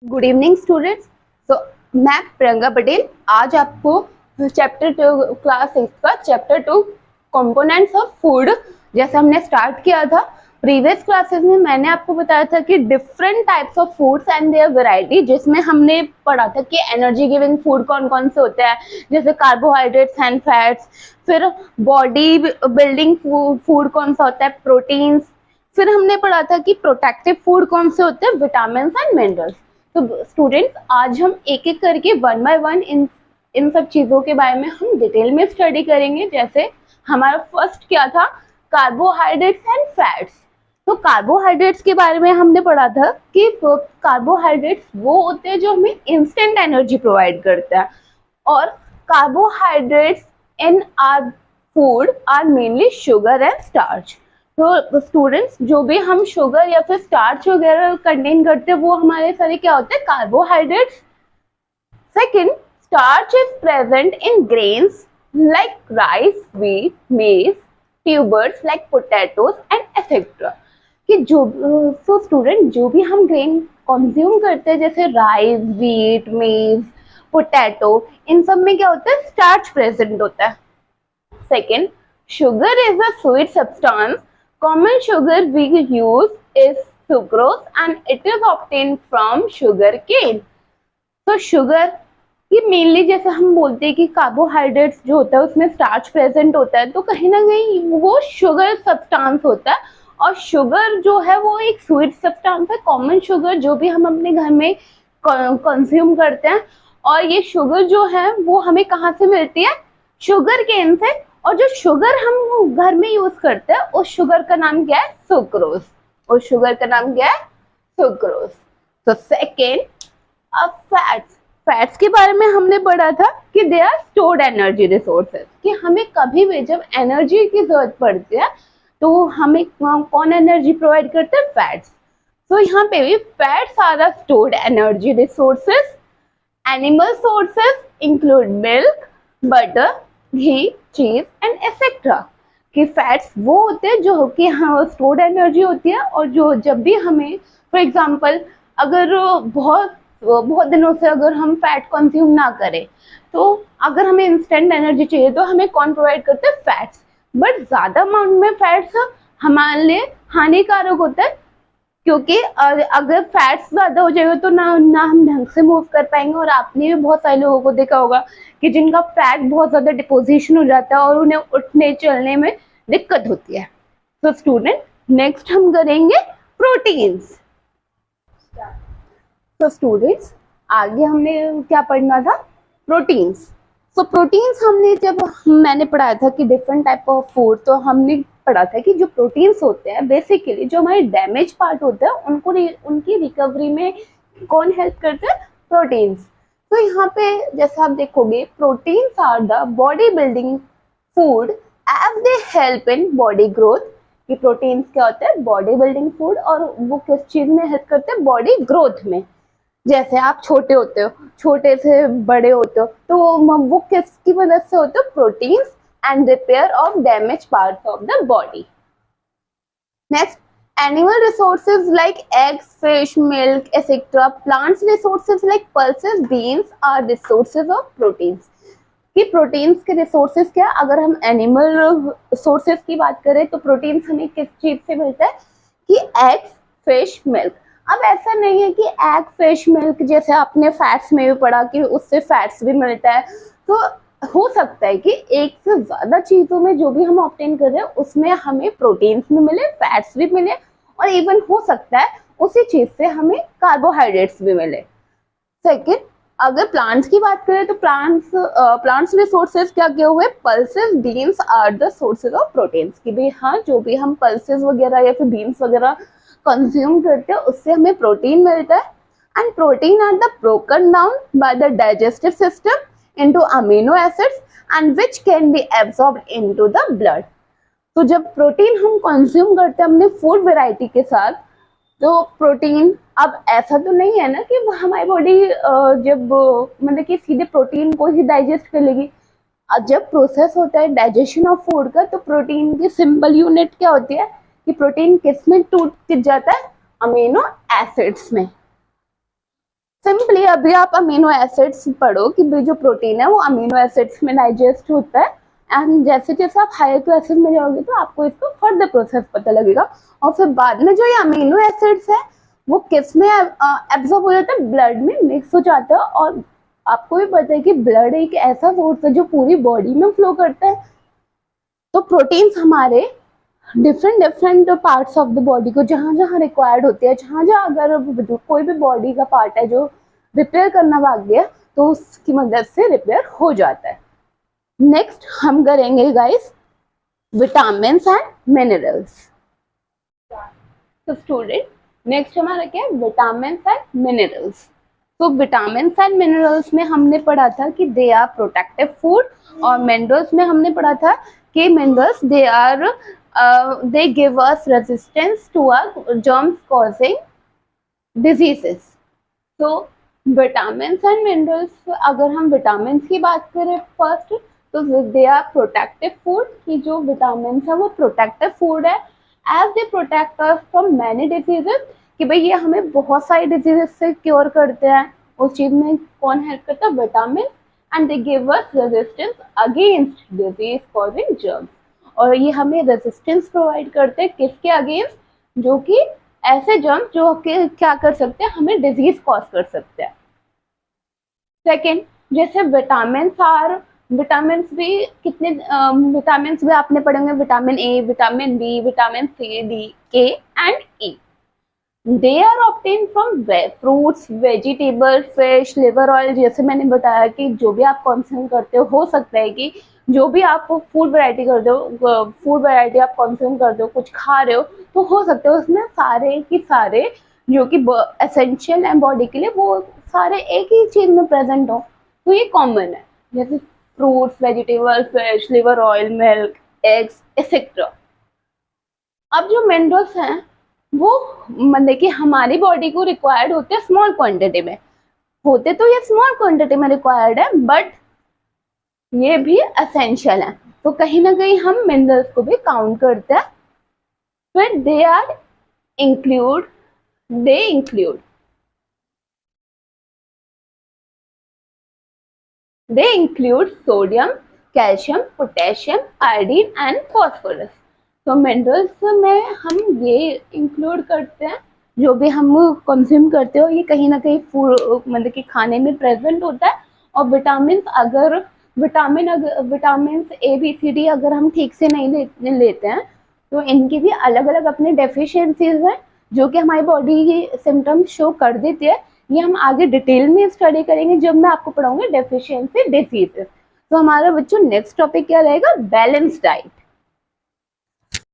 Good evening students. तो मैं प्रियंका पटेल आज आपको चैप्टर 2 क्लास 6 का चैप्टर 2 कंपोनेंट्स ऑफ फूड जैसे हमने स्टार्ट किया था प्रीवियस क्लासेस में मैंने आपको बताया था कि different types of foods and their variety, जिसमें हमने पढ़ा था कि एनर्जी गिविंग फूड कौन कौन से होते हैं, जैसे कार्बोहाइड्रेट्स एंड फैट्स। फिर बॉडी बिल्डिंग फूड कौन सा होता है, प्रोटीन्स। फिर हमने पढ़ा था कि प्रोटेक्टिव फूड कौन से होते हैं, विटामिन एंड मिनरल्स। तो स्टूडेंट्स आज हम एक एक करके वन बाय वन इन सब चीजों के बारे में हम डिटेल में स्टडी करेंगे। जैसे हमारा फर्स्ट क्या था, कार्बोहाइड्रेट्स एंड फैट्स। तो कार्बोहाइड्रेट्स के बारे में हमने पढ़ा था कि कार्बोहाइड्रेट्स वो होते हैं जो हमें इंस्टेंट एनर्जी प्रोवाइड करते हैं, और carbohydrates in our food are mainly sugar and starch. तो स्टूडेंट्स जो भी हम शुगर या फिर स्टार्च वगैरह कंटेन करते हैं वो हमारे सारे क्या होते हैं, carbohydrates. Second, starch is present in grains like rice, wheat, maize, tubers like potatoes and etcetera. कि जो सो स्टूडेंट जो भी हम ग्रेन कंज्यूम करते हैं जैसे राइस, व्हीट, मेज, पोटैटो, इन सब में क्या होता है, स्टार्च प्रेजेंट होता है। Second, sugar is a sweet substance. Common sugar we use is sucrose and it is obtained from sugar cane. तो शुगर की मेनली जैसे हम बोलते हैं कि कार्बोहाइड्रेट्स जो होता है उसमें स्टार्च प्रेजेंट होता है, तो कहीं ना कहीं वो शुगर सब्सटेंस होता है। और शुगर जो है वो एक स्वीट सब्सटेंस है, कॉमन शुगर जो भी हम अपने घर में कंज्यूम करते हैं। और ये शुगर जो है वो हमें कहाँ से मिलती है, शुगर केन से। और जो शुगर हम घर में यूज करते हैं उस शुगर का नाम क्या है, सुक्रोज। उस शुगर का नाम क्या है, सुक्रोज। तो सेकेंड, अब फैट्स के बारे में हमने पढ़ा था कि they are stored energy resources, कि हमें कभी भी जब एनर्जी की जरूरत पड़ती है तो हमें कौन एनर्जी प्रोवाइड करते हैं, फैट्स। तो यहाँ पे भी fats are stored energy resources. Animal sources include milk, butter, ghee, cheese and etcetera. कि फैट्स वो होते हैं जो कि हाँ स्टोर्ड एनर्जी होती है, और जो जब भी हमें फॉर एग्जांपल अगर बहुत दिनों से अगर हम फैट कंज्यूम ना करें तो अगर हमें इंस्टेंट एनर्जी चाहिए तो हमें कौन प्रोवाइड करते हैं, फैट्स। बट ज्यादा अमाउंट में फैट्स हमारे लिए हानिकारक होता है, क्योंकि अगर फैट्स ज्यादा हो जाएगा तो ना हम ढंग से मूव कर पाएंगे। और आपने भी बहुत सारे लोगों को देखा होगा कि जिनका फैट बहुत ज्यादा डिपोजिशन हो जाता है और उन्हें उठने चलने में दिक्कत होती है। तो स्टूडेंट नेक्स्ट हम करेंगे प्रोटीन्स। तो स्टूडेंट्स आगे हमने क्या पढ़ना था, प्रोटीन्स। तो प्रोटीन्स हमने मैंने पढ़ाया था कि डिफरेंट टाइप ऑफ फूड, तो हमने पढ़ा था कि जो प्रोटीन्स होते हैं बेसिकली जो हमारे डैमेज पार्ट होता है उनकी रिकवरी में कौन हेल्प करते हैं, प्रोटीन्स। तो यहाँ पे जैसे आप देखोगे, proteins are the body building food as they help in body growth. कि प्रोटीन्स क्या होता है, बॉडी बिल्डिंग फूड, और वो किस चीज में हेल्प करते हैं, बॉडी ग्रोथ में। जैसे आप छोटे होते हो, छोटे से बड़े होते हो, तो वो किसकी मदद से होते हो, proteins and repair of damaged parts of the body. Next, animal resources like eggs, fish, milk, etc. Plants resources like pulses, beans are resources of proteins. कि प्रोटीन्स के रिसोर्सेज क्या, अगर हम एनिमल सोर्सेज की बात करें तो प्रोटीन्स हमें किस चीज से मिलता है, कि एग्स, फिश, मिल्क। अब ऐसा नहीं है कि एग, फिश, मिल्क जैसे आपने फैट्स में भी पढ़ा कि उससे फैट्स भी मिलता है। तो हो सकता है कि एक से ज्यादा चीजों में जो भी हम ऑब्टेन कर रहे हैं उसमें हमें प्रोटीन्स भी मिले, फैट्स भी मिले, और इवन हो सकता है उसी चीज से हमें कार्बोहाइड्रेट्स भी मिले। सेकेंड, अगर प्लांट्स की बात करें तो प्लांट्स रिसोर्सेज क्या किए हुए, pulses, beans are the sources of proteins. कि भाई हाँ जो भी हम पल्सेस वगैरह या फिर बीन्स वगैरह कंज्यूम करते हैं उससे हमें प्रोटीन मिलता है। And protein are the broken down by the digestive system into amino acids and which can be absorbed into the blood. तो जब प्रोटीन हम कंज्यूम करते हैं अपने फूड वैरायटी के साथ, तो प्रोटीन अब ऐसा तो नहीं है ना कि हमारी बॉडी जब मतलब कि सीधे प्रोटीन को ही डाइजेस्ट कर लेगी। जब प्रोसेस होता है डाइजेशन ऑफ फूड का, तो प्रोटीन की सिंपल यूनिट क्या होती है कि प्रोटीन किस में टूट जाता है, अमीनो एसिड्स में। सिंपली अभी आप अमीनो एसिड्स पढ़ो कि जो प्रोटीन है वो अमीनो एसिड्स में डाइजेस्ट होता है, एंड जैसे जैसे आप हायर क्लासेस में जाओगे तो आपको इसका फर्दर प्रोसेस पता लगेगा। और फिर बाद में जो ये अमीनो एसिड्स है वो किस में एब्जॉर्ब हो जाता है, ब्लड में मिक्स हो जाता है। और आपको भी पता है कि ब्लड एक ऐसा सोर्स है जो पूरी बॉडी में फ्लो करता है। तो प्रोटीन्स हमारे different different parts of the body को जहाँ जहाँ रिक्वायर्ड होते हैं, जहाँ जहाँ अगर कोई भी बॉडी का पार्ट है जो रिपेयर करना भाग गया तो उसकी मदद से रिपेयर हो जाता है। नेक्स्ट हम करेंगे गाइस विटामिन एंड मिनरल्स। तो स्टूडेंट नेक्स्ट हमारा क्या है, विटामिन एंड मिनरल्स। तो विटामिन एंड मिनरल्स में हमने पढ़ा था कि दे आर प्रोटेक्टिव फूड, और मिनरल्स में हमने पढ़ा था कि minerals they are they give us resistance to our germs causing diseases. So vitamins and minerals, अगर हम vitamins की बात करें फर्स्ट तो they are protective food, कि जो vitamins है वो protective food है as they protect us from many diseases, कि भाई ये हमें बहुत सारी diseases से क्योर करते हैं। उस चीज में कौन हेल्प करता है, vitamin, and they give us resistance against disease causing germs, और ये हमें रेजिस्टेंस प्रोवाइड करते हैं किसके अगेंस्ट, जो कि ऐसे जर्म जो कि क्या कर सकते हैं, हमें डिजीज कॉज कर सकते हैं। सेकेंड, जैसे विटामिन भी कितने विटामिन भी आपने पढ़ेंगे, vitamin A, vitamin B, vitamin C, D, K and E. They are obtain from fruits, vegetable, fish, liver oil. जैसे मैंने बताया कि जो भी आप कंज्यूम करते हो सकता है कि जो भी आप फूड वैरायटी करते हो, फूड वैरायटी आप कंज्यूम करते हो, कुछ खा रहे हो, तो हो सकते हो उसमें सारे की सारे जो कि एसेंशियल है बॉडी के लिए, वो सारे एक ही चीज में प्रेजेंट हो, तो ये कॉमन है। जैसे fruits, vegetable, fish, liver oil, milk, eggs etcetera. अब जो मिनरल्स हैं वो मतलब कि हमारी बॉडी को रिक्वायर्ड होते हैं स्मॉल क्वांटिटी में, होते तो ये स्मॉल क्वांटिटी में रिक्वायर्ड है, बट ये भी एसेंशियल है। तो कहीं ना कहीं हम मिनरल्स को भी काउंट करते हैं। फिर they include sodium, calcium, potassium, iodine and phosphorus. तो मिनरल्स में हम ये इंक्लूड करते हैं जो भी हम कंज्यूम करते हो, ये कहीं ना कहीं फूड मतलब कि खाने में प्रेजेंट होता है। और vitamin A, B, C, D अगर हम ठीक से नहीं लेते हैं तो इनकी भी अलग अलग अपने डेफिशिएंसीज हैं जो कि हमारी बॉडी की सिम्टम्स शो कर देती है। ये हम आगे डिटेल में स्टडी करेंगे जब मैं आपको पढ़ाऊंगी डेफिशिएंसी डिजीजेस। तो हमारा बच्चों नेक्स्ट टॉपिक क्या रहेगा, बैलेंस डाइट।